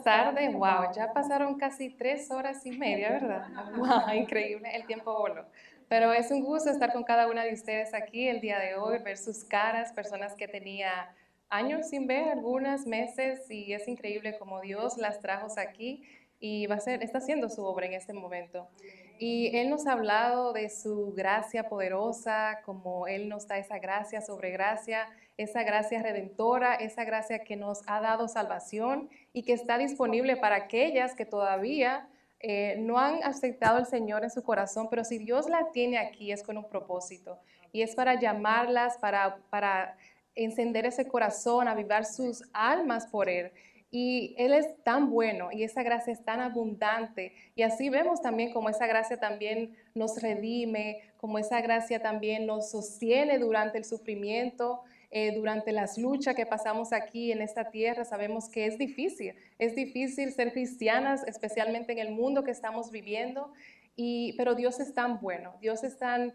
tardes. Wow, ya pasaron casi 3 horas y media, ¿verdad? Wow, increíble, el tiempo voló. Pero es un gusto estar con cada una de ustedes aquí el día de hoy, ver sus caras, personas que tenía años sin ver, algunas meses, y es increíble como Dios las trajo aquí y está haciendo su obra en este momento. Y Él nos ha hablado de su gracia poderosa, como Él nos da esa gracia sobre gracia, esa gracia redentora, esa gracia que nos ha dado salvación y que está disponible para aquellas que todavía no han aceptado al Señor en su corazón, pero si Dios la tiene aquí es con un propósito y es para llamarlas, para encender ese corazón, avivar sus almas por Él. Y Él es tan bueno y esa gracia es tan abundante. Y así vemos también como esa gracia también nos redime, como esa gracia también nos sostiene durante el sufrimiento, durante las luchas que pasamos aquí en esta tierra. Sabemos que es difícil ser cristianas, especialmente en el mundo que estamos viviendo, pero Dios es tan bueno, Dios es tan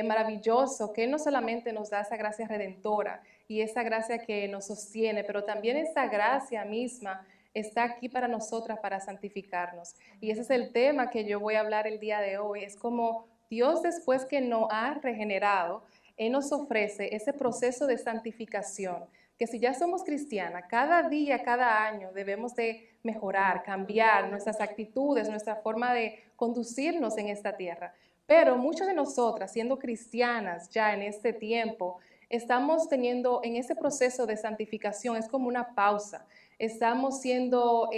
maravilloso, que Él no solamente nos da esa gracia redentora y esa gracia que nos sostiene, pero también esa gracia misma está aquí para nosotras, para santificarnos. Y ese es el tema que yo voy a hablar el día de hoy. Es como Dios, después que nos ha regenerado, Él nos ofrece ese proceso de santificación, que si ya somos cristianas, cada día, cada año debemos de mejorar, cambiar nuestras actitudes, nuestra forma de conducirnos en esta tierra. Pero muchas de nosotras, siendo cristianas ya en este tiempo, estamos teniendo en ese proceso de santificación, es como una pausa. Estamos siendo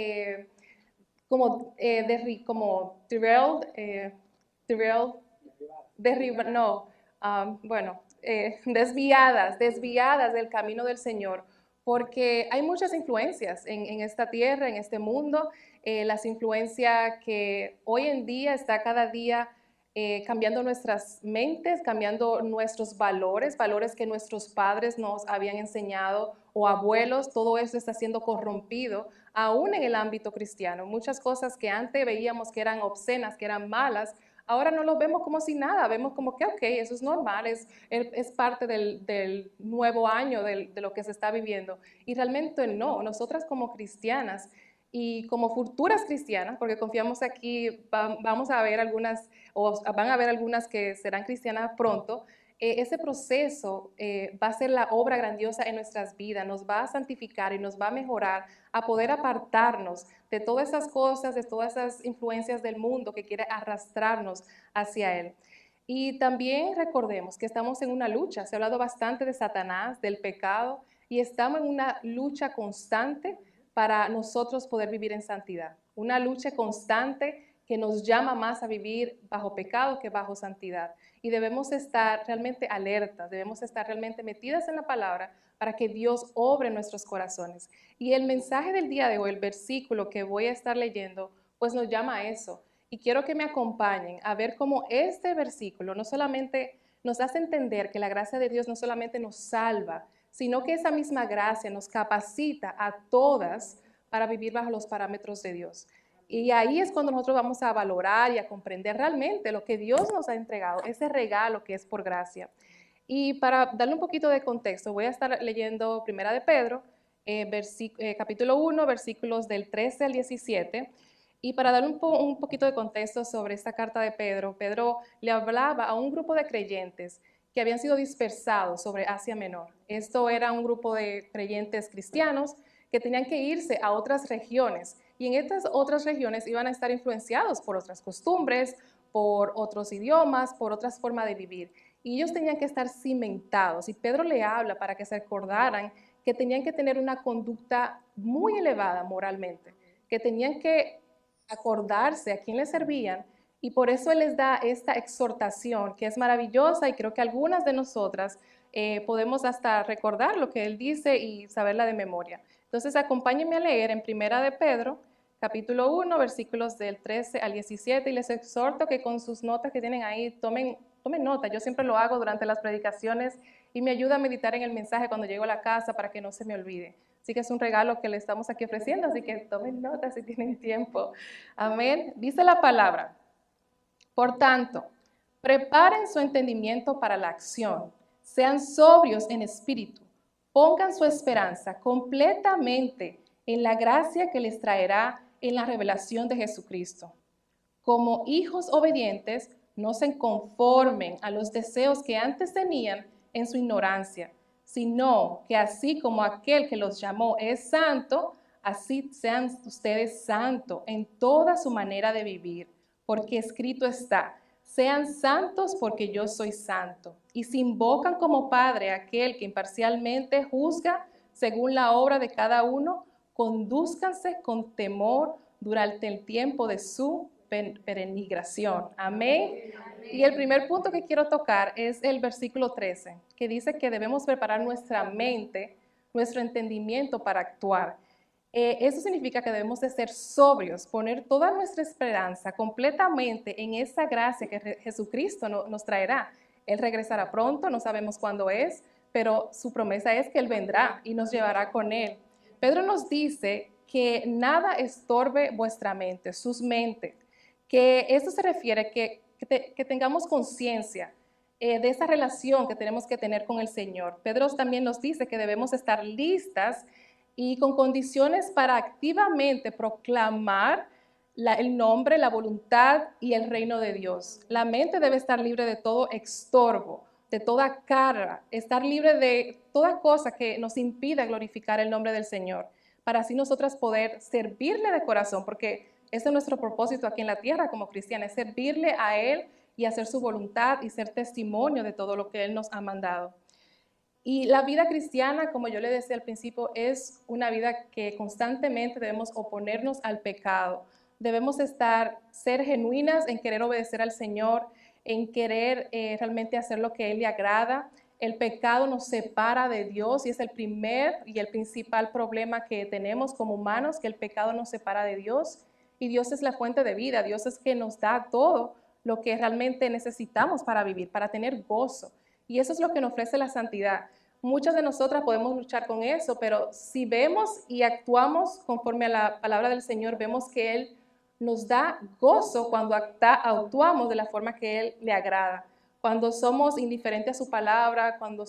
como derailed, no, bueno, desviadas del camino del Señor, porque hay muchas influencias en esta tierra, en este mundo, las influencias que hoy en día está cada día cambiando nuestras mentes, cambiando nuestros valores, valores que nuestros padres nos habían enseñado o abuelos, todo eso está siendo corrompido, aún en el ámbito cristiano. Muchas cosas que antes veíamos que eran obscenas, que eran malas, ahora no lo vemos como si nada, vemos como que, ok, eso es normal, es parte del nuevo año, de lo que se está viviendo. Y realmente no, nosotras como cristianas y como futuras cristianas, porque confiamos aquí, vamos a ver algunas, o van a haber algunas que serán cristianas pronto, ese proceso va a ser la obra grandiosa en nuestras vidas, nos va a santificar y nos va a mejorar a poder apartarnos de todas esas cosas, de todas esas influencias del mundo que quiere arrastrarnos hacia Él. Y también recordemos que estamos en una lucha, se ha hablado bastante de Satanás, del pecado, y estamos en una lucha constante para nosotros poder vivir en santidad. Una lucha constante que nos llama más a vivir bajo pecado que bajo santidad. Y debemos estar realmente alertas, debemos estar realmente metidas en la palabra para que Dios obre en nuestros corazones. Y el mensaje del día de hoy, el versículo que voy a estar leyendo, pues nos llama a eso. Y quiero que me acompañen a ver cómo este versículo no solamente nos hace entender que la gracia de Dios no solamente nos salva, sino que esa misma gracia nos capacita a todas para vivir bajo los parámetros de Dios. Y ahí es cuando nosotros vamos a valorar y a comprender realmente lo que Dios nos ha entregado, ese regalo que es por gracia. Y para darle un poquito de contexto, voy a estar leyendo Primera de Pedro, capítulo 1, versículos del 13 al 17. Y para dar un poquito de contexto sobre esta carta de Pedro, Pedro le hablaba a un grupo de creyentes que habían sido dispersados sobre Asia Menor. Esto era un grupo de creyentes cristianos que tenían que irse a otras regiones y en estas otras regiones iban a estar influenciados por otras costumbres, por otros idiomas, por otras formas de vivir. Y ellos tenían que estar cimentados. Y Pedro le habla para que se acordaran que tenían que tener una conducta muy elevada moralmente, que tenían que acordarse a quién les servían, y por eso Él les da esta exhortación que es maravillosa y creo que algunas de nosotras podemos hasta recordar lo que Él dice y saberla de memoria. Entonces acompáñenme a leer en Primera de Pedro, capítulo 1, versículos del 13 al 17, y les exhorto que con sus notas que tienen ahí tomen nota. Yo siempre lo hago durante las predicaciones y me ayuda a meditar en el mensaje cuando llego a la casa para que no se me olvide. Así que es un regalo que le estamos aquí ofreciendo, así que tomen nota si tienen tiempo. Amén. Dice la palabra: por tanto, preparen su entendimiento para la acción, sean sobrios en espíritu, pongan su esperanza completamente en la gracia que les traerá en la revelación de Jesucristo. Como hijos obedientes, no se conformen a los deseos que antes tenían en su ignorancia, sino que así como aquel que los llamó es santo, así sean ustedes santos en toda su manera de vivir, porque escrito está, sean santos porque yo soy santo. Y si invocan como Padre a aquel que imparcialmente juzga según la obra de cada uno, condúzcanse con temor durante el tiempo de su peregrinación. Amén. Y el primer punto que quiero tocar es el versículo 13, que dice que debemos preparar nuestra mente, nuestro entendimiento para actuar. Eso significa que debemos de ser sobrios, poner toda nuestra esperanza completamente en esa gracia que Jesucristo nos traerá. Él regresará pronto, no sabemos cuándo es, pero su promesa es que Él vendrá y nos llevará con Él. Pedro nos dice que nada estorbe vuestra mente, sus mentes, que esto se refiere que tengamos conciencia de esa relación que tenemos que tener con el Señor. Pedro también nos dice que debemos estar listas y con condiciones para activamente proclamar el nombre, la voluntad y el reino de Dios. La mente debe estar libre de todo estorbo, de toda carga, estar libre de toda cosa que nos impida glorificar el nombre del Señor, para así nosotras poder servirle de corazón, porque ese es nuestro propósito aquí en la tierra como cristianos, servirle a Él y hacer su voluntad y ser testimonio de todo lo que Él nos ha mandado. Y la vida cristiana, como yo le decía al principio, es una vida que constantemente debemos oponernos al pecado. Debemos ser genuinas en querer obedecer al Señor, en querer realmente hacer lo que a Él le agrada. El pecado nos separa de Dios y es el primer y el principal problema que tenemos como humanos, que el pecado nos separa de Dios. Y Dios es la fuente de vida, Dios es que nos da todo lo que realmente necesitamos para vivir, para tener gozo. Y eso es lo que nos ofrece la santidad. Muchas de nosotras podemos luchar con eso, pero si vemos y actuamos conforme a la palabra del Señor, vemos que Él nos da gozo cuando actuamos de la forma que Él le agrada. Cuando somos indiferentes a su palabra, cuando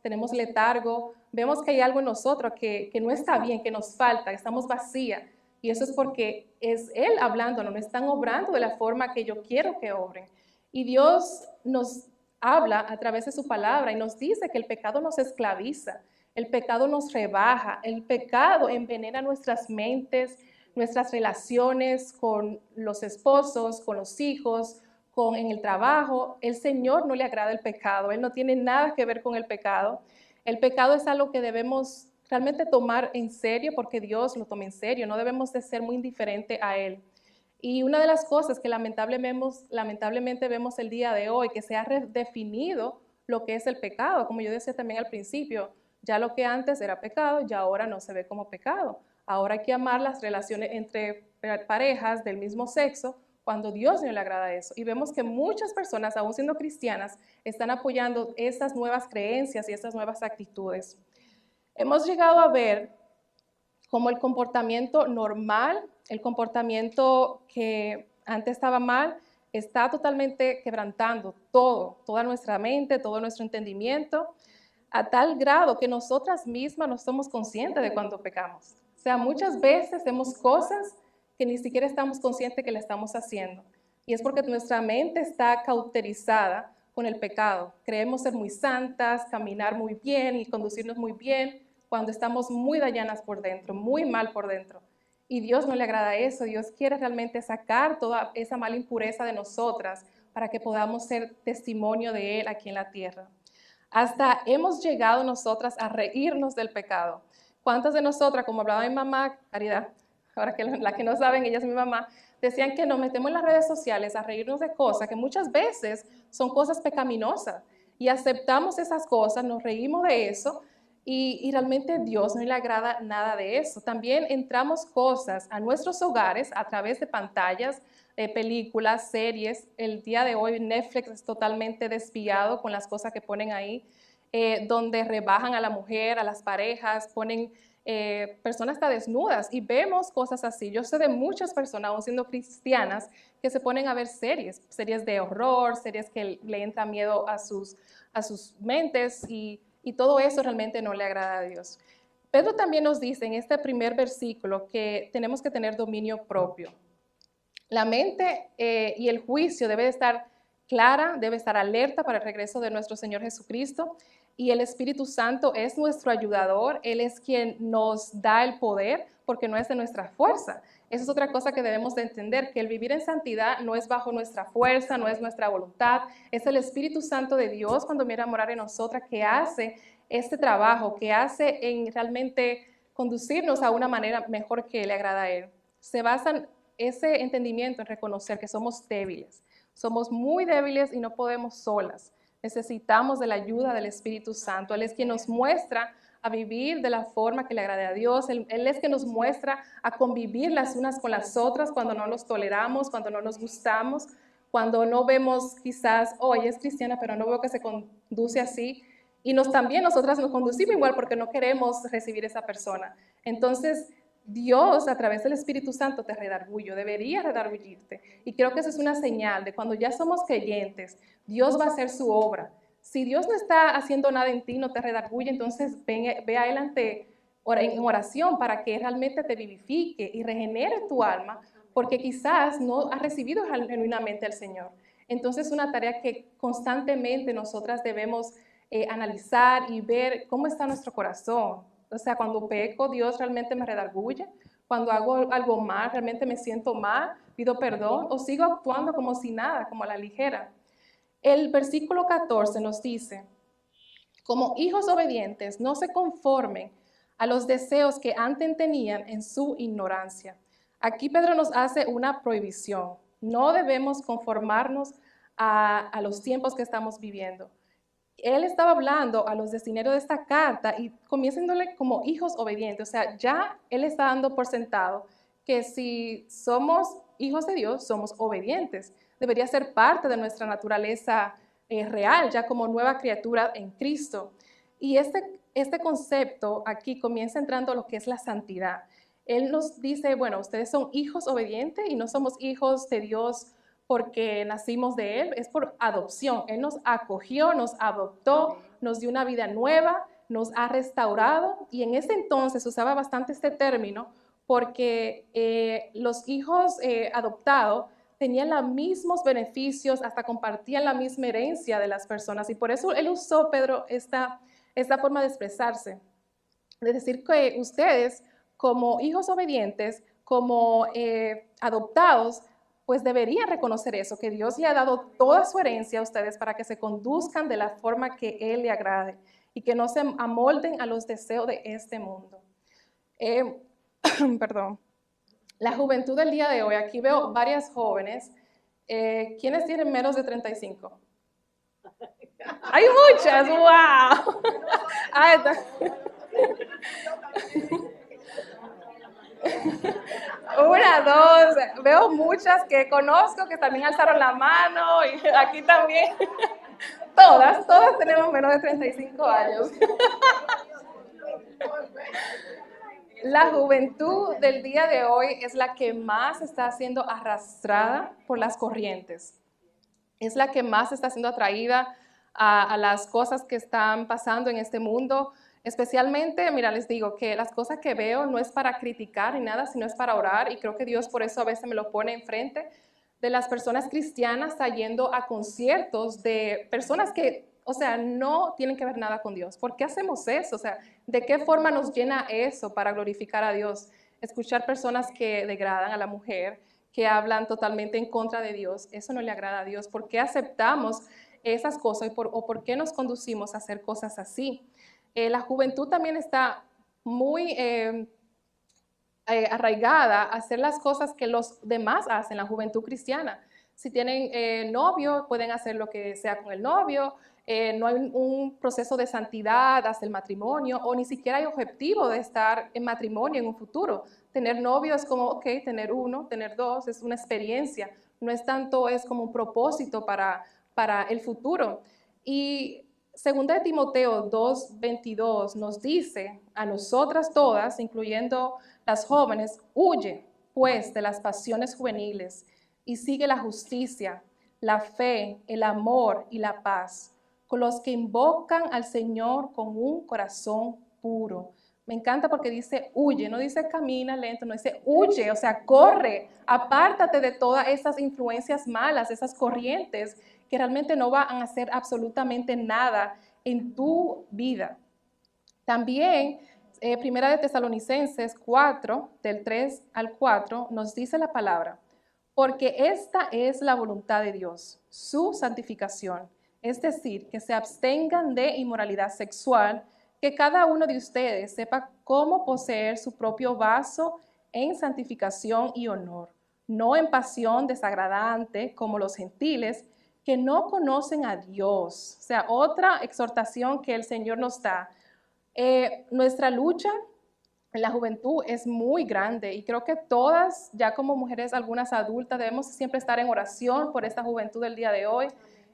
tenemos letargo, vemos que hay algo en nosotros que no está bien, que nos falta, que estamos vacías. Y eso es porque es Él hablándonos, no están obrando de la forma que yo quiero que obren. Y Dios nos habla a través de su palabra y nos dice que el pecado nos esclaviza, el pecado nos rebaja, el pecado envenena nuestras mentes, nuestras relaciones con los esposos, con los hijos, en el trabajo. El Señor no le agrada el pecado, Él no tiene nada que ver con el pecado. El pecado es algo que debemos realmente tomar en serio porque Dios lo toma en serio, no debemos de ser muy indiferentes a Él. Y una de las cosas que lamentablemente vemos el día de hoy, que se ha redefinido lo que es el pecado, como yo decía también al principio, ya lo que antes era pecado, ya ahora no se ve como pecado. Ahora hay que amar las relaciones entre parejas del mismo sexo cuando Dios no le agrada eso. Y vemos que muchas personas, aún siendo cristianas, están apoyando esas nuevas creencias y esas nuevas actitudes. Hemos llegado a ver como el comportamiento normal, el comportamiento que antes estaba mal, está totalmente quebrantando toda nuestra mente, todo nuestro entendimiento, a tal grado que nosotras mismas no somos conscientes de cuando pecamos. O sea, muchas veces hacemos cosas que ni siquiera estamos conscientes que le estamos haciendo. Y es porque nuestra mente está cauterizada con el pecado. Creemos ser muy santas, caminar muy bien y conducirnos muy bien, cuando estamos muy dañadas por dentro, muy mal por dentro. Y Dios no le agrada eso. Dios quiere realmente sacar toda esa mala impureza de nosotras para que podamos ser testimonio de Él aquí en la tierra. Hasta hemos llegado nosotras a reírnos del pecado. ¿Cuántas de nosotras, como hablaba mi mamá, Caridad, ahora que la que no saben, ella es mi mamá, decían que nos metemos en las redes sociales a reírnos de cosas que muchas veces son cosas pecaminosas y aceptamos esas cosas, nos reímos de eso y realmente a Dios no le agrada nada de eso. También entramos cosas a nuestros hogares a través de pantallas, películas, series. El día de hoy Netflix es totalmente desviado con las cosas que ponen ahí, donde rebajan a la mujer, a las parejas, ponen personas hasta desnudas y vemos cosas así. Yo sé de muchas personas, aún siendo cristianas, que se ponen a ver series de horror, series que le entran miedo a sus mentes y todo eso realmente no le agrada a Dios. Pedro también nos dice en este primer versículo que tenemos que tener dominio propio. La mente y el juicio debe estar clara, debe estar alerta para el regreso de nuestro Señor Jesucristo, y el Espíritu Santo es nuestro ayudador. Él es quien nos da el poder, porque no es de nuestra fuerza. Esa es otra cosa que debemos de entender, que el vivir en santidad no es bajo nuestra fuerza, no es nuestra voluntad, es el Espíritu Santo de Dios cuando viene a morar en nosotras que hace este trabajo, que hace en realmente conducirnos a una manera mejor que le agrada a Él. Se basa ese entendimiento en reconocer que somos débiles, somos muy débiles y no podemos solas. Necesitamos de la ayuda del Espíritu Santo. Él es quien nos muestra a vivir de la forma que le agrade a Dios. Él es quien nos muestra a convivir las unas con las otras cuando no nos toleramos, cuando no nos gustamos, cuando no vemos quizás, oh, ella es cristiana, pero no veo que se conduce así. Y también nosotras nos conducimos igual porque no queremos recibir esa persona. Entonces, Dios, a través del Espíritu Santo, te redarguye, debería redarguirte. Y creo que eso es una señal de cuando ya somos creyentes, Dios va a hacer su obra. Si Dios no está haciendo nada en ti, no te redarguye, entonces ve a Él en oración para que realmente te vivifique y regenere tu alma, porque quizás no has recibido genuinamente al Señor. Entonces es una tarea que constantemente nosotras debemos analizar y ver cómo está nuestro corazón. O sea, cuando peco, Dios realmente me redarguye. Cuando hago algo mal, realmente me siento mal, pido perdón o sigo actuando como si nada, como a la ligera. El versículo 14 nos dice, como hijos obedientes, no se conformen a los deseos que antes tenían en su ignorancia. Aquí Pedro nos hace una prohibición. No debemos conformarnos a los tiempos que estamos viviendo. Él estaba hablando a los destineros de esta carta y comienzándole como hijos obedientes. O sea, ya él está dando por sentado que si somos hijos de Dios, somos obedientes. Debería ser parte de nuestra naturaleza real, ya como nueva criatura en Cristo. Y este concepto aquí comienza entrando a lo que es la santidad. Él nos dice, bueno, ustedes son hijos obedientes y no somos hijos de Dios porque nacimos de Él, es por adopción. Él nos acogió, nos adoptó, nos dio una vida nueva, nos ha restaurado, y en ese entonces usaba bastante este término porque los hijos adoptados tenían los mismos beneficios, hasta compartían la misma herencia de las personas, y por eso él usó, Pedro, esta forma de expresarse, de decir que ustedes, como hijos obedientes, como adoptados, pues deberían reconocer eso, que Dios le ha dado toda su herencia a ustedes para que se conduzcan de la forma que Él le agrade y que no se amolden a los deseos de este mundo. Perdón. La juventud del día de hoy, aquí veo varias jóvenes. ¿Quiénes tienen menos de 35? Hay muchas, wow. Una, dos, veo muchas que conozco que también alzaron la mano y aquí también. Todas tenemos menos de 35 años. La juventud del día de hoy es la que más está siendo arrastrada por las corrientes. Es la que más está siendo atraída a las cosas que están pasando en este mundo. Especialmente, mira, les digo que las cosas que veo no es para criticar ni nada, sino es para orar, y creo que Dios por eso a veces me lo pone enfrente de las personas cristianas yendo a conciertos de personas que, o sea, no tienen que ver nada con Dios. ¿Por qué hacemos eso? O sea, ¿de qué forma nos llena eso para glorificar a Dios? Escuchar personas que degradan a la mujer, que hablan totalmente en contra de Dios, eso no le agrada a Dios. ¿Por qué aceptamos esas cosas o por qué nos conducimos a hacer cosas así? La juventud también está muy arraigada a hacer las cosas que los demás hacen, la juventud cristiana. Si tienen novio, pueden hacer lo que sea con el novio, no hay un proceso de santidad hasta el matrimonio, o ni siquiera hay objetivo de estar en matrimonio en un futuro. Tener novio es como, ok, tener uno, tener dos, es una experiencia, no es tanto, es como un propósito para el futuro. Y segunda de Timoteo 2:22 nos dice a nosotras todas, incluyendo las jóvenes, huye pues de las pasiones juveniles y sigue la justicia, la fe, el amor y la paz, con los que invocan al Señor con un corazón puro. Me encanta porque dice huye, no dice camina lento, no dice huye, o sea, corre, apártate de todas esas influencias malas, esas corrientes que realmente no van a hacer absolutamente nada en tu vida. También, Primera de Tesalonicenses 4, del 3 al 4, nos dice la palabra, porque esta es la voluntad de Dios, su santificación, es decir, que se abstengan de inmoralidad sexual, que cada uno de ustedes sepa cómo poseer su propio vaso en santificación y honor, no en pasión desagradante como los gentiles, que no conocen a Dios. O sea, otra exhortación que el Señor nos da. Nuestra lucha en la juventud es muy grande y creo que todas, ya como mujeres, algunas adultas, debemos siempre estar en oración por esta juventud del día de hoy.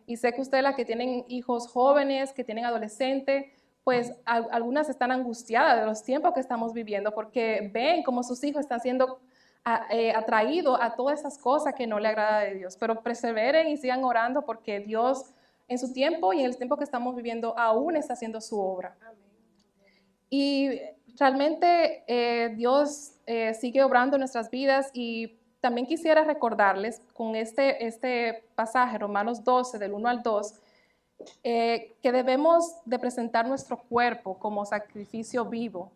Y sé que ustedes, las que tienen hijos jóvenes, que tienen adolescentes, pues algunas están angustiadas de los tiempos que estamos viviendo porque ven cómo sus hijos están siendo atraídos a todas esas cosas que no le agrada de Dios. Pero perseveren y sigan orando porque Dios en su tiempo y en el tiempo que estamos viviendo aún está haciendo su obra. Y realmente Dios sigue obrando en nuestras vidas y también quisiera recordarles con este pasaje, Romanos 12, del 1 al 2, que debemos de presentar nuestro cuerpo como sacrificio vivo.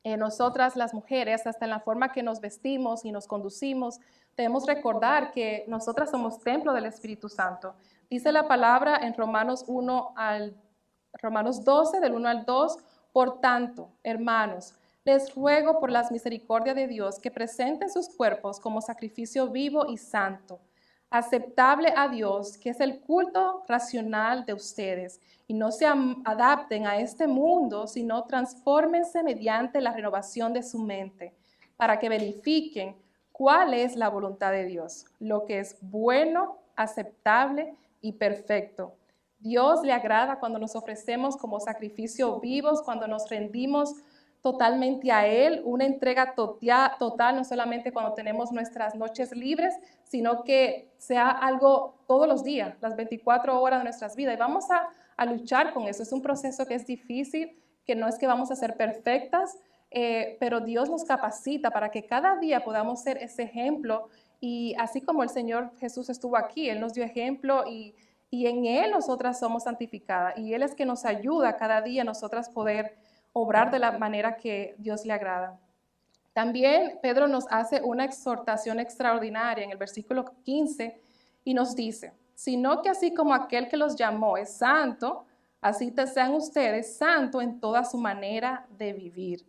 Nosotras las mujeres, hasta en la forma que nos vestimos y nos conducimos, debemos recordar que nosotras somos templo del Espíritu Santo. Dice la palabra en Romanos 12, del 1 al 2, por tanto, hermanos, les ruego por las misericordias de Dios que presenten sus cuerpos como sacrificio vivo y santo, aceptable a Dios, que es el culto racional de ustedes, y no se adapten a este mundo, sino transfórmense mediante la renovación de su mente, para que verifiquen cuál es la voluntad de Dios, lo que es bueno, aceptable y perfecto. Dios le agrada cuando nos ofrecemos como sacrificio vivos, cuando nos rendimos totalmente a Él, una entrega total, no solamente cuando tenemos nuestras noches libres, sino que sea algo todos los días, las 24 horas de nuestras vidas. Y vamos a luchar con eso. Es un proceso que es difícil, que no es que vamos a ser perfectas, pero Dios nos capacita para que cada día podamos ser ese ejemplo. Y así como el Señor Jesús estuvo aquí, Él nos dio ejemplo y en Él nosotras somos santificadas. Y Él es que nos ayuda cada día a nosotras poder obrar de la manera que Dios le agrada. También Pedro nos hace una exhortación extraordinaria en el versículo 15 y nos dice, sino que así como aquel que los llamó es santo, así sean ustedes santos en toda su manera de vivir.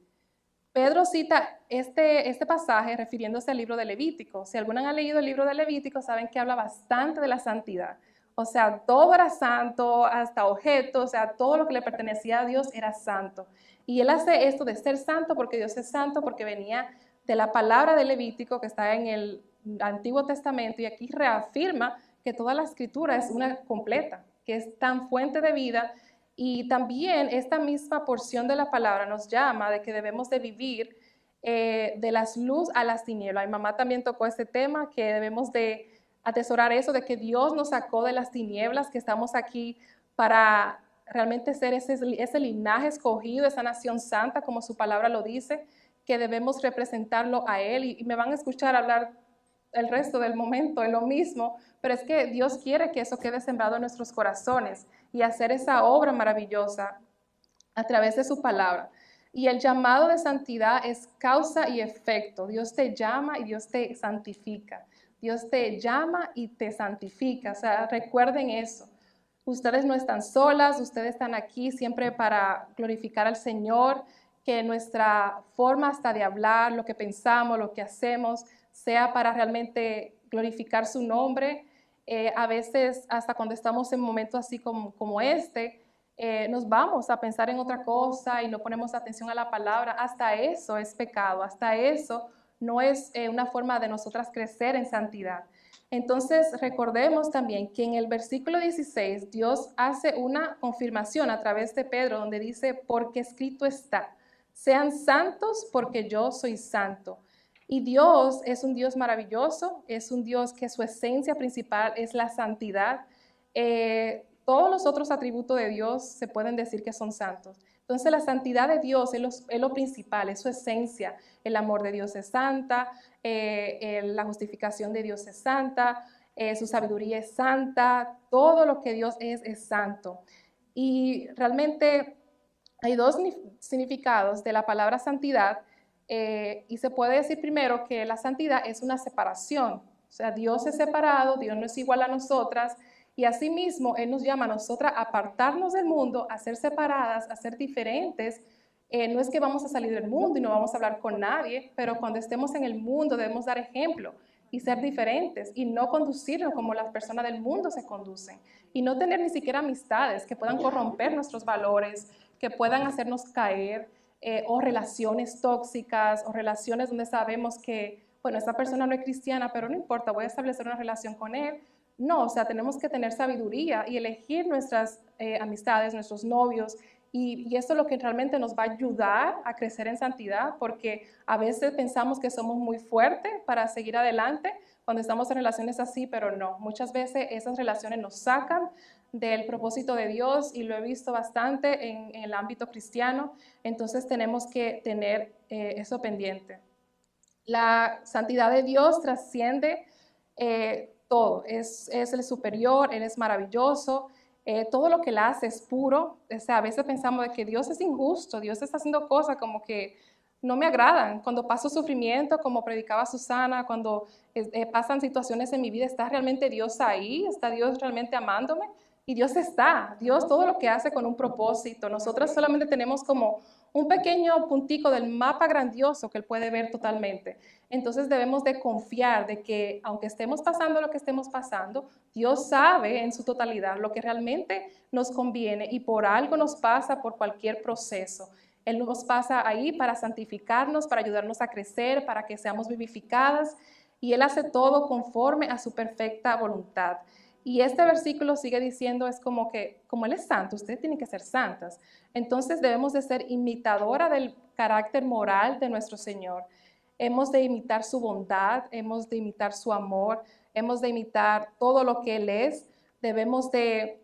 Pedro cita este pasaje refiriéndose al libro de Levítico. Si algunos han leído el libro de Levítico, saben que habla bastante de la santidad. O sea, todo era santo, hasta objetos, o sea, todo lo que le pertenecía a Dios era santo. Y él hace esto de ser santo porque Dios es santo, porque venía de la palabra de Levítico que está en el Antiguo Testamento y aquí reafirma que toda la escritura es una completa, que es tan fuente de vida. Y también esta misma porción de la palabra nos llama de que debemos de vivir de las luz a las tinieblas. Mi mamá también tocó este tema, que debemos de atesorar eso, de que Dios nos sacó de las tinieblas, que estamos aquí para realmente ser ese linaje escogido, esa nación santa, como su palabra lo dice, que debemos representarlo a Él. Y me van a escuchar hablar el resto del momento de lo mismo, pero es que Dios quiere que eso quede sembrado en nuestros corazones y hacer esa obra maravillosa a través de su palabra. Y el llamado de santidad es causa y efecto. Dios te llama y Dios te santifica. Dios te llama y te santifica. O sea, recuerden eso. Ustedes no están solas, ustedes están aquí siempre para glorificar al Señor, que nuestra forma hasta de hablar, lo que pensamos, lo que hacemos, sea para realmente glorificar su nombre. A veces, hasta cuando estamos en momentos así como este, nos vamos a pensar en otra cosa y no ponemos atención a la palabra. Hasta eso es pecado, hasta eso no es una forma de nosotras crecer en santidad. Entonces, recordemos también que en el versículo 16 Dios hace una confirmación a través de Pedro donde dice, porque escrito está, sean santos porque yo soy santo. Y Dios es un Dios maravilloso, es un Dios que su esencia principal es la santidad. todos los otros atributos de Dios se pueden decir que son santos. Entonces la santidad de Dios es lo principal, es su esencia. El amor de Dios es santa, la justificación de Dios es santa, su sabiduría es santa, todo lo que Dios es santo. Y realmente hay dos significados de la palabra santidad, y se puede decir primero que la santidad es una separación. O sea, Dios es separado, Dios no es igual a nosotras, y asimismo Él nos llama a nosotras a apartarnos del mundo, a ser separadas, a ser diferentes. No es que vamos a salir del mundo y no vamos a hablar con nadie, pero cuando estemos en el mundo debemos dar ejemplo y ser diferentes y no conducirnos como las personas del mundo se conducen y no tener ni siquiera amistades que puedan corromper nuestros valores, que puedan hacernos caer, o relaciones tóxicas o relaciones donde sabemos que, bueno, esta persona no es cristiana, pero no importa, voy a establecer una relación con él. No, o sea, tenemos que tener sabiduría y elegir nuestras amistades, nuestros novios, y esto es lo que realmente nos va a ayudar a crecer en santidad, porque a veces pensamos que somos muy fuertes para seguir adelante cuando estamos en relaciones así, pero no. Muchas veces esas relaciones nos sacan del propósito de Dios y lo he visto bastante en el ámbito cristiano, entonces tenemos que tener eso pendiente. La santidad de Dios trasciende todo, es el superior, Él es maravilloso, todo lo que Él hace es puro. O sea, a veces pensamos de que Dios es injusto, Dios está haciendo cosas como que no me agradan. Cuando paso sufrimiento, como predicaba Susana, cuando pasan situaciones en mi vida, ¿está realmente Dios ahí? ¿Está Dios realmente amándome? Y Dios está, Dios todo lo que hace con un propósito. Nosotros solamente tenemos como un pequeño puntico del mapa grandioso que Él puede ver totalmente. Entonces debemos de confiar de que aunque estemos pasando lo que estemos pasando, Dios sabe en su totalidad lo que realmente nos conviene y por algo nos pasa por cualquier proceso. Él nos pasa ahí para santificarnos, para ayudarnos a crecer, para que seamos vivificadas, y Él hace todo conforme a su perfecta voluntad. Y este versículo sigue diciendo, es como que, como Él es santo, ustedes tienen que ser santas. Entonces debemos de ser imitadora del carácter moral de nuestro Señor. Hemos de imitar su bondad, hemos de imitar su amor, hemos de imitar todo lo que Él es. Debemos de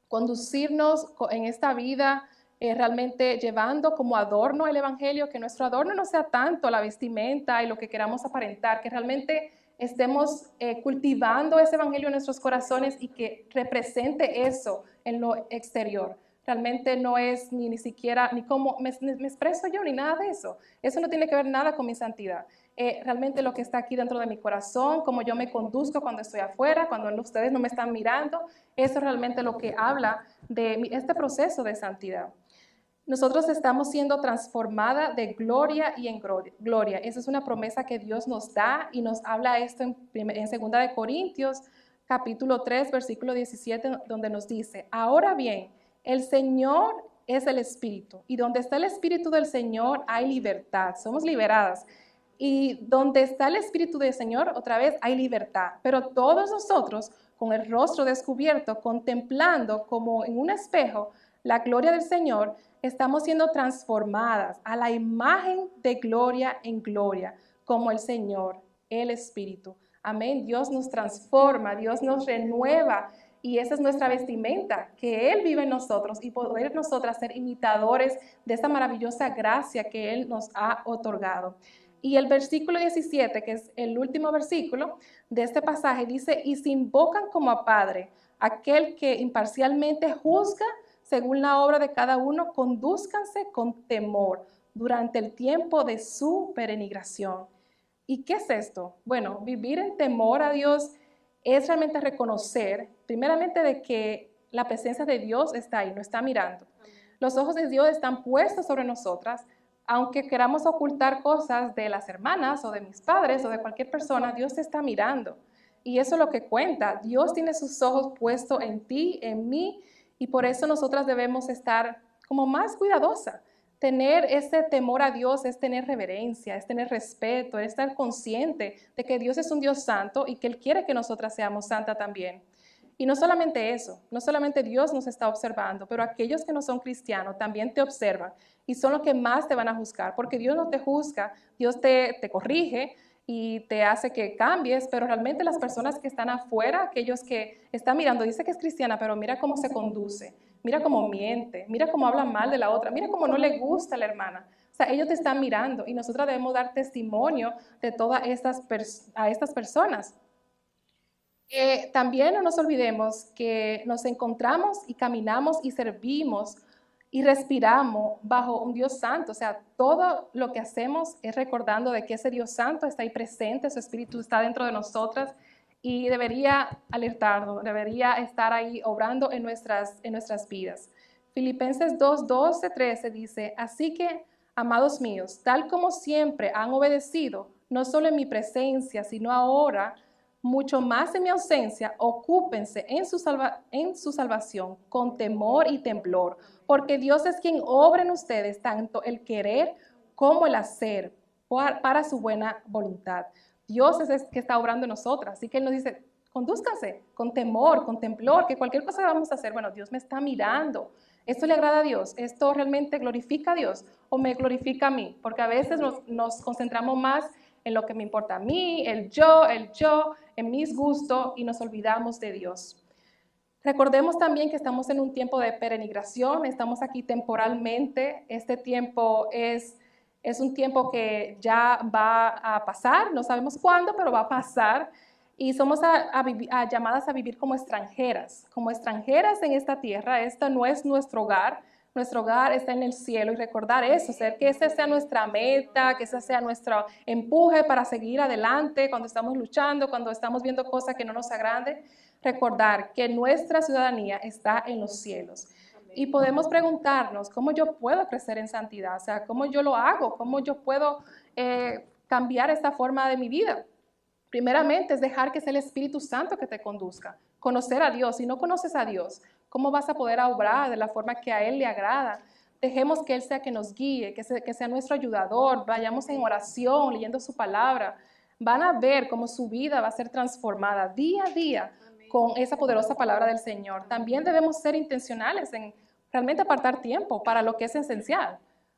conducirnos en esta vida realmente llevando como adorno el Evangelio, que nuestro adorno no sea tanto la vestimenta y lo que queramos aparentar, que realmente estemos cultivando ese Evangelio en nuestros corazones y que represente eso en lo exterior. Realmente no es ni siquiera, ni cómo me expreso yo, ni nada de eso. Eso no tiene que ver nada con mi santidad. Realmente lo que está aquí dentro de mi corazón, cómo yo me conduzco cuando estoy afuera, cuando ustedes no me están mirando, eso es realmente lo que habla de este proceso de santidad. Nosotros estamos siendo transformadas de gloria y en gloria. Esa es una promesa que Dios nos da y nos habla esto en 2 de Corintios, capítulo 3, versículo 17, donde nos dice, ahora bien, el Señor es el Espíritu y donde está el Espíritu del Señor hay libertad, somos liberadas. Y donde está el Espíritu del Señor, otra vez hay libertad. Pero todos nosotros, con el rostro descubierto, contemplando como en un espejo la gloria del Señor, estamos siendo transformadas a la imagen de gloria en gloria, como el Señor, el Espíritu. Amén. Dios nos transforma, Dios nos renueva y esa es nuestra vestimenta, que Él vive en nosotros y poder nosotras ser imitadores de esta maravillosa gracia que Él nos ha otorgado. Y el versículo 17, que es el último versículo de este pasaje, dice, y se invocan como a Padre, aquel que imparcialmente juzga según la obra de cada uno, condúzcanse con temor durante el tiempo de su peregrinación. ¿Y qué es esto? Bueno, vivir en temor a Dios es realmente reconocer, primeramente, de que la presencia de Dios está ahí, nos está mirando. Los ojos de Dios están puestos sobre nosotras, aunque queramos ocultar cosas de las hermanas o de mis padres o de cualquier persona, Dios te está mirando. Y eso es lo que cuenta. Dios tiene sus ojos puestos en ti, en mí, y por eso nosotras debemos estar como más cuidadosas. Tener ese temor a Dios es tener reverencia, es tener respeto, es estar consciente de que Dios es un Dios santo y que Él quiere que nosotras seamos santas también. Y no solamente eso, no solamente Dios nos está observando, pero aquellos que no son cristianos también te observan y son los que más te van a juzgar, porque Dios no te juzga, Dios te corrige y te hace que cambies, pero realmente las personas que están afuera, aquellos que están mirando, dice que es cristiana, pero mira cómo se conduce, mira cómo miente, mira cómo habla mal de la otra, mira cómo no le gusta a la hermana. O sea, ellos te están mirando y nosotros debemos dar testimonio de todas a estas personas. También no nos olvidemos que nos encontramos y caminamos y servimos y respiramos bajo un Dios santo. O sea, todo lo que hacemos es recordando de que ese Dios santo está ahí presente, su Espíritu está dentro de nosotras y debería alertarnos, debería estar ahí obrando en nuestras vidas. Filipenses 2, 12, 13 dice, así que, amados míos, tal como siempre han obedecido, no solo en mi presencia, sino ahora, mucho más en mi ausencia, ocúpense en su salvación con temor y temblor, porque Dios es quien obra en ustedes tanto el querer como el hacer para su buena voluntad. Dios es el que está obrando en nosotras, así que Él nos dice, condúzcanse con temor, con temblor, que cualquier cosa que vamos a hacer, bueno, Dios me está mirando. ¿Esto le agrada a Dios? ¿Esto realmente glorifica a Dios o me glorifica a mí? Porque a veces nos concentramos más en lo que me importa a mí, el yo, en mis gustos y nos olvidamos de Dios. Recordemos también que estamos en un tiempo de peregrinación, estamos aquí temporalmente, este tiempo es un tiempo que ya va a pasar, no sabemos cuándo, pero va a pasar y somos llamadas a vivir como extranjeras en esta tierra, esta no es nuestro hogar está en el cielo y recordar eso, que esa sea nuestra meta, que ese sea nuestro empuje para seguir adelante cuando estamos luchando, cuando estamos viendo cosas que no nos agraden, recordar que nuestra ciudadanía está en los cielos. Y podemos preguntarnos, ¿cómo yo puedo crecer en santidad? O sea, ¿cómo yo lo hago? ¿Cómo yo puedo cambiar esta forma de mi vida? Primeramente es dejar que sea el Espíritu Santo que te conduzca, conocer a Dios. Si no conoces a Dios, ¿cómo vas a poder obrar de la forma que a Él le agrada? Dejemos que Él sea que nos guíe, que sea nuestro ayudador, vayamos en oración, leyendo su palabra. Van a ver cómo su vida va a ser transformada día a día con esa poderosa palabra del Señor. También debemos ser intencionales en realmente apartar tiempo para lo que es esencial.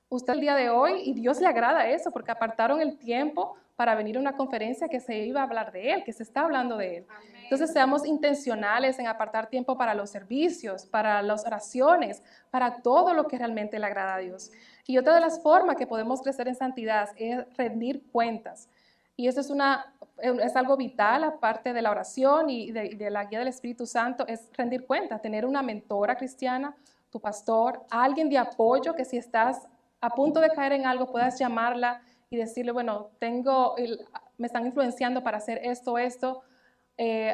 Usted el día de hoy, y Dios le agrada eso, porque apartaron el tiempo para venir a una conferencia que se iba a hablar de Él, que se está hablando de Él. Amén. Entonces seamos intencionales en apartar tiempo para los servicios, para las oraciones, para todo lo que realmente le agrada a Dios. Y otra de las formas que podemos crecer en santidad es rendir cuentas. Y eso es algo vital, aparte de la oración y de la guía del Espíritu Santo, es rendir cuentas, tener una mentora cristiana, tu pastor, alguien de apoyo que si estás a punto de caer en algo puedas llamarla y decirle, bueno, me están influenciando para hacer esto,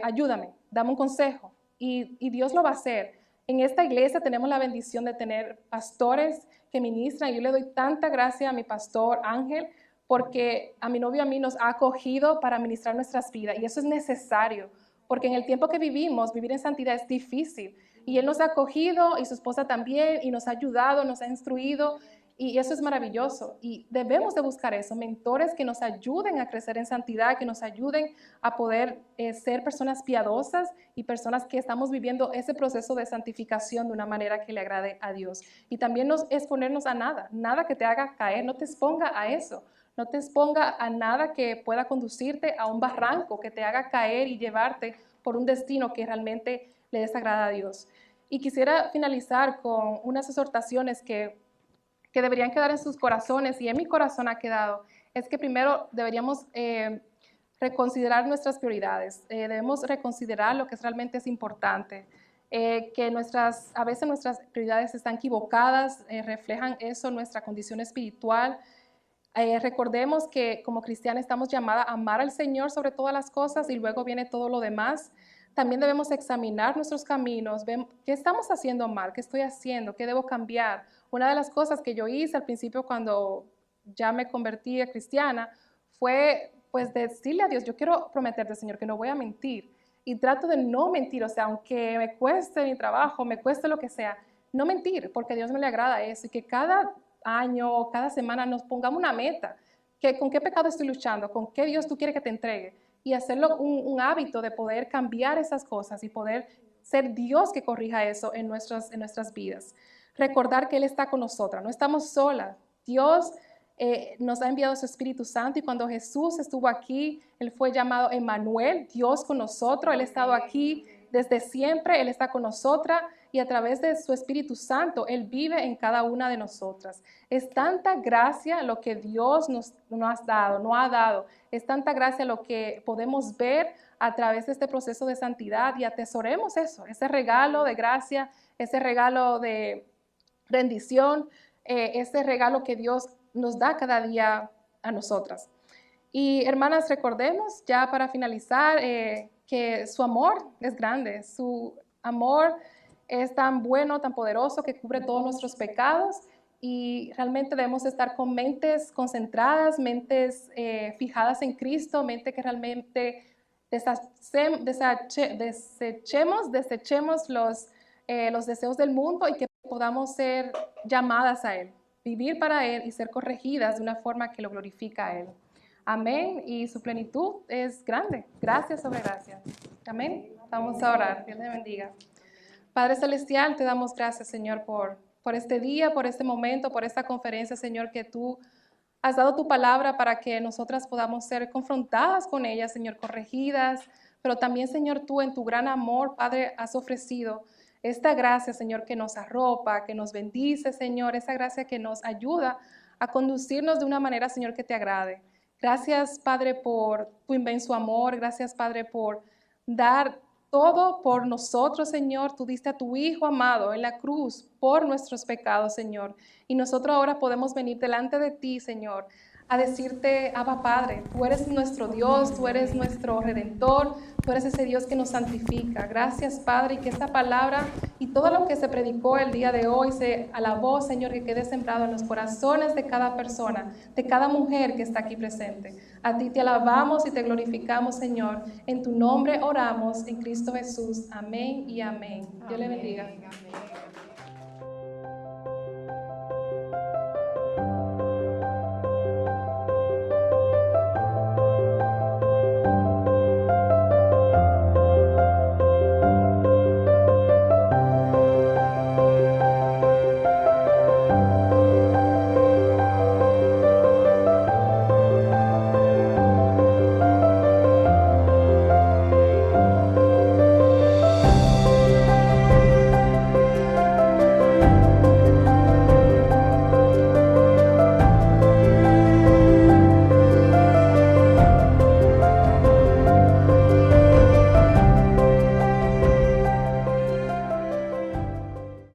ayúdame, dame un consejo. Y Dios lo va a hacer. En esta iglesia tenemos la bendición de tener pastores que ministran. Yo le doy tanta gracia a mi pastor Ángel, porque a mi novio y a mí nos ha acogido para ministrar nuestras vidas. Y eso es necesario, porque en el tiempo que vivimos, vivir en santidad es difícil. Y Él nos ha acogido y su esposa también, y nos ha ayudado, nos ha instruido. Y eso es maravilloso y debemos de buscar eso, mentores que nos ayuden a crecer en santidad, que nos ayuden a poder ser personas piadosas y personas que estamos viviendo ese proceso de santificación de una manera que le agrade a Dios. Y también no exponernos a nada que te haga caer, no te exponga a eso, no te exponga a nada que pueda conducirte a un barranco, que te haga caer y llevarte por un destino que realmente le desagrada a Dios. Y quisiera finalizar con unas exhortaciones que deberían quedar en sus corazones y en mi corazón ha quedado, es que primero deberíamos reconsiderar nuestras prioridades, debemos reconsiderar lo que realmente es importante, que a veces nuestras prioridades están equivocadas, reflejan eso, nuestra condición espiritual. Recordemos que como cristianos estamos llamadas a amar al Señor sobre todas las cosas y luego viene todo lo demás. También debemos examinar nuestros caminos, ver qué estamos haciendo mal, qué estoy haciendo, qué debo cambiar. Una de las cosas que yo hice al principio cuando ya me convertí a cristiana fue pues decirle a Dios, yo quiero prometerte, Señor, que no voy a mentir. Y trato de no mentir, o sea, aunque me cueste mi trabajo, me cueste lo que sea, no mentir, porque a Dios no le agrada eso. Y que cada año, cada semana nos pongamos una meta, que con qué pecado estoy luchando, con qué Dios tú quieres que te entregue. Y hacerlo un hábito de poder cambiar esas cosas y poder ser Dios que corrija eso en nuestras vidas. Recordar que Él está con nosotras, no estamos solas. Dios nos ha enviado su Espíritu Santo, y cuando Jesús estuvo aquí, Él fue llamado Emmanuel, Dios con nosotros. Él ha estado aquí desde siempre, Él está con nosotras, y a través de su Espíritu Santo, Él vive en cada una de nosotras. Es tanta gracia lo que Dios nos ha dado. Es tanta gracia lo que podemos ver a través de este proceso de santidad, y atesoremos eso, ese regalo de gracia, ese regalo de rendición, ese regalo que Dios nos da cada día a nosotras. Y hermanas, recordemos ya para finalizar que su amor es grande, su amor es tan bueno, tan poderoso, que cubre todos nuestros pecados, y realmente debemos estar con mentes concentradas, mentes fijadas en Cristo, mente que realmente desechemos los deseos del mundo, y que podamos ser llamadas a Él, vivir para Él y ser corregidas de una forma que lo glorifica a Él. Amén. Y su plenitud es grande. Gracias sobre gracias. Amén. Vamos a orar. Dios le bendiga. Padre Celestial, te damos gracias, Señor, por este día, por este momento, por esta conferencia, Señor, que tú has dado tu palabra para que nosotras podamos ser confrontadas con ella, Señor, corregidas, pero también, Señor, tú en tu gran amor, Padre, has ofrecido esta gracia, Señor, que nos arropa, que nos bendice, Señor, esa gracia que nos ayuda a conducirnos de una manera, Señor, que te agrade. Gracias, Padre, por tu inmenso amor. Gracias, Padre, por dar todo por nosotros, Señor. Tú diste a tu Hijo amado en la cruz por nuestros pecados, Señor. Y nosotros ahora podemos venir delante de ti, Señor, a decirte: Abba, Padre, tú eres nuestro Dios, tú eres nuestro Redentor, tú eres ese Dios que nos santifica. Gracias, Padre, y que esta palabra y todo lo que se predicó el día de hoy, se alabó, Señor, que quede sembrado en los corazones de cada persona, de cada mujer que está aquí presente. A ti te alabamos y te glorificamos, Señor. En tu nombre oramos, en Cristo Jesús. Amén y amén. Dios le bendiga. Amén.